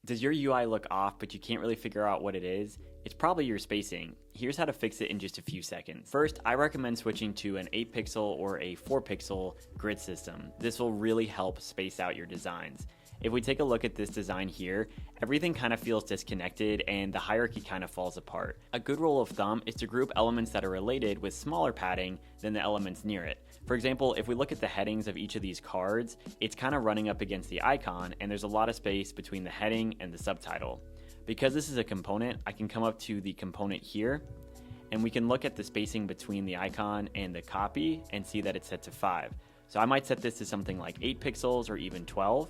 Does your UI look off but you can't really figure out what it is? It's probably your spacing. Here's how to fix it in just a few seconds. First, I recommend switching to an 8 pixel or a 4 pixel grid system. This will really help space out your designs. If we take a look at this design here, everything kind of feels disconnected and the hierarchy kind of falls apart. A good rule of thumb is to group elements that are related with smaller padding than the elements near it. For example, if we look at the headings of each of these cards, it's kind of running up against the icon and there's a lot of space between the heading and the subtitle. Because this is a component, I can come up to the component here and we can look at the spacing between the icon and the copy and see that it's set to 5. So I might set this to something like 8 pixels or even 12.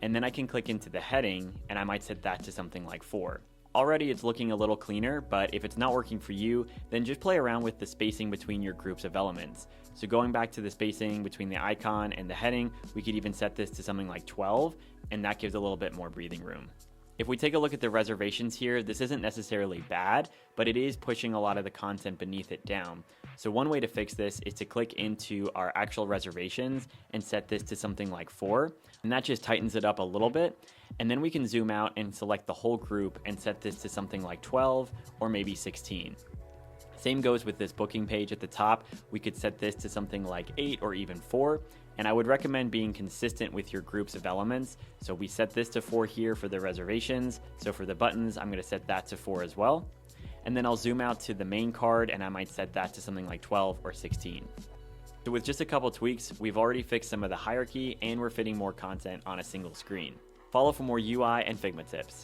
And then I can click into the heading and I might set that to something like 4. Already it's looking a little cleaner, but if it's not working for you, then just play around with the spacing between your groups of elements. So going back to the spacing between the icon and the heading, we could even set this to something like 12, and that gives a little bit more breathing room. If we take a look at the reservations here, this isn't necessarily bad, but it is pushing a lot of the content beneath it down. So one way to fix this is to click into our actual reservations and set this to something like 4, and that just tightens it up a little bit. And then we can zoom out and select the whole group and set this to something like 12 or maybe 16. Same goes with this booking page at the top. We could set this to something like 8 or even 4. And I would recommend being consistent with your groups of elements. So we set this to 4 here for the reservations. So for the buttons, I'm going to set that to 4 as well. And then I'll zoom out to the main card and I might set that to something like 12 or 16. So with just a couple tweaks, we've already fixed some of the hierarchy and we're fitting more content on a single screen. Follow for more UI and Figma tips.